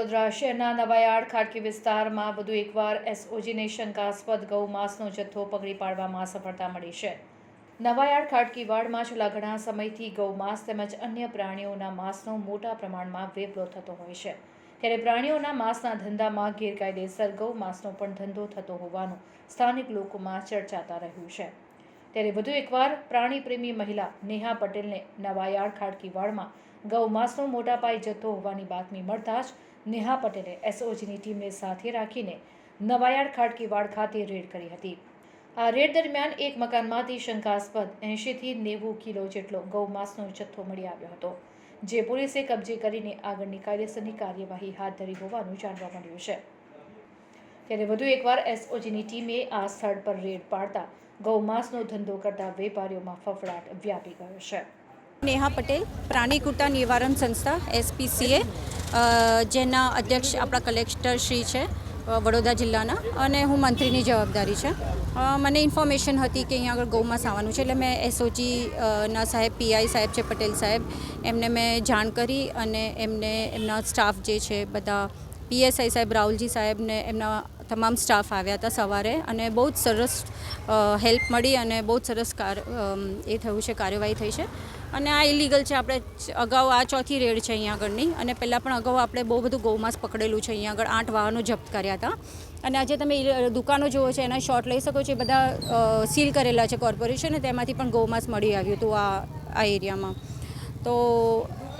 વડોદરા શહેરના નવાયાર્ડ ખાટકી વિસ્તારમાં વધુ એકવાર એસઓજીને શંકાસ્પદ ગૌમાંસનો જથ્થો પકડી પાડવામાં સફળતા મળી છે। નવાયાર્ડ ખાટકી વાડમાં છેલ્લા ઘણા સમયથી ગૌમાંસ તેમજ અન્ય પ્રાણીઓના માંસનો મોટા પ્રમાણમાં વેપલો થતો હોય છે, ત્યારે પ્રાણીઓના માંસના ધંધામાં ગેરકાયદેસર ગૌમાંસનો પણ ધંધો થતો હોવાનું સ્થાનિક લોકોમાં ચર્ચાતા રહ્યું છે। ત્યારે વધુ એકવાર પ્રાણીપ્રેમી મહિલા નેહા પટેલને નવાયાર્ડ ખાટકી વાડમાં ગૌમાંસનો મોટા પાયે જથ્થો હોવાની બાતમી મળતા જ નેહા પટેલે એસઓજીની ટીમને સાથે રાખીને નવાયાર્ડ ખાટકી વાડ ખાતે રેડ કરી હતી। આ રેડ દરમિયાન એક મકાનમાંથી શંકાસ્પદ 80 થી 90 કિલો જેટલો ગૌમાંસનો જથ્થો મળી આવ્યો હતો, જે પોલીસે કબજે કરીને આગળની કાયદેસરની કાર્યવાહી હાથ ધરી હોવાનું જાણવા મળ્યું છે। ત્યારે વધુ એકવાર એસઓજીની ટીમે આ સ્થળ પર રેડ પાડતા ગૌમાંસનો ધંધો કરતા વેપારીઓમાં ફફડાટ વ્યાપી ગયો છે। નેહા પટેલ, પ્રાણી કૃતા નિવારણ સંસ્થા SPCA, જેના અધ્યક્ષ આપણા કલેક્ટર શ્રી છે વડોદરા જિલ્લાના, અને હું મંત્રીની જવાબદારી છે। મને ઇન્ફોર્મેશન હતી કે અહીંયા આગળ ગૌમાંસ આવવાનું છે, એટલે મેં એસઓજીના સાહેબ PI સાહેબ છે પટેલ સાહેબ, એમને મેં જાણ કરી અને એમના સ્ટાફ જે છે બધા PSI સાહેબ રાહુલજી સાહેબને એમના તમામ સ્ટાફ આવ્યા હતા સવારે, અને બહુ જ સરસ હેલ્પ મળી અને બહુ જ સરસ એ થયું છે, કાર્યવાહી થઈ છે। અને આ ઇલીગલ છે। આપણે અગાઉ આ ચોથી રેડ છે અહીંયા આગળની, અને પહેલાં પણ અગાઉ આપણે બહુ બધું ગૌમાંસ પકડેલું છે। અહીંયા આગળ 8 વાહનો જપ્ત કર્યા હતા, અને આજે તમે દુકાનો જુઓ છો એના શોટ લઈ શકો છો, એ બધા સીલ કરેલા છે કોર્પોરેશન, તેમાંથી પણ ગૌમાંસ મળી આવ્યું હતું આ એરિયામાં। તો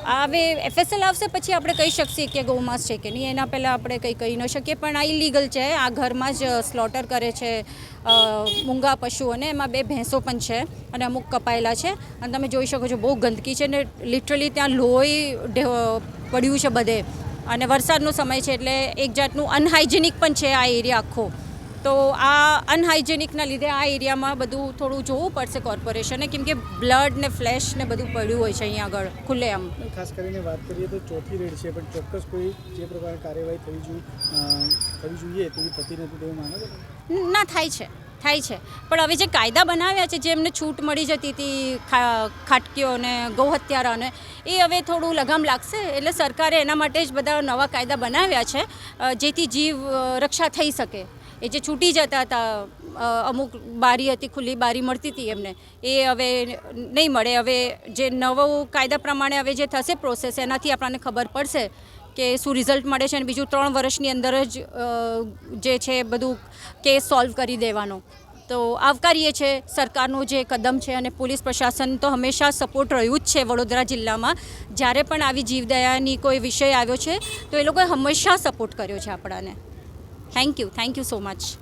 હવે FSL આવશે પછી આપણે કહી શકીએ કે ગૌમાંસ છે કે નહીં, એના પહેલાં આપણે કંઈ કહી ન શકીએ, પણ આ ઇલીગલ છે। આ ઘરમાં જ સ્લોટર કરે છે મૂંગા પશુઓને, એમાં 2 ભેંસો પણ છે અને અમુક કપાયેલા છે, અને તમે જોઈ શકો છો બહુ ગંદકી છે ને લિટરલી ત્યાં લોહી પડ્યું છે બધે, અને વરસાદનો સમય છે એટલે એક જાતનું અનહાઇજેનિક પણ છે આ એરિયા આખો। તો આ અનહાઇજેનિકના લીધે આ એરિયામાં બધું થોડું જોવું પડશે કોર્પોરેશને, કેમ કે બ્લડ ને ફ્લેશ ને બધું પડ્યું હોય છે અહીંયા આગળ ખુલ્લેઆમ। ખાસ કરીને વાત કરીએ તો ચોથી રેડ છે, પણ ચોક્કસ કોઈ જે પ્રકારે કાર્યવાહી થવી જોઈએ તેવી થતી નથી, તેવું માનો છો? ના, થાય છે, પણ હવે જે કાયદા બનાવ્યા છે, જે એમને છૂટ મળી જતી હતી ખાટકીઓને ગૌહત્યારાને, એ હવે થોડું લગામ લાગશે। એટલે સરકારે એના માટે જ બધા નવા કાયદા બનાવ્યા છે, જેથી જીવ રક્ષા થઈ શકે। એ જે છૂટી જતા હતા, અમુક બારી હતી, ખુલ્લી બારી મળતી હતી એમને, એ હવે નહીં મળે। હવે જે નવો કાયદા પ્રમાણે હવે જે થશે પ્રોસેસ, એનાથી આપણને ખબર પડશે કે શું રિઝલ્ટ મળે છે, અને બીજું 3 વર્ષની અંદર જ જે છે બધું કેસ સોલ્વ કરી દેવાનો। તો આવકારીએ છીએ સરકારનું જે કદમ છે, અને પોલીસ પ્રશાસન તો હંમેશા સપોર્ટ રહ્યું જ છે વડોદરા જિલ્લામાં। જ્યારે પણ આવી જીવદયાની કોઈ વિષય આવ્યો છે તો એ લોકોએ હંમેશા સપોર્ટ કર્યો છે આપણાને। Thank you so much.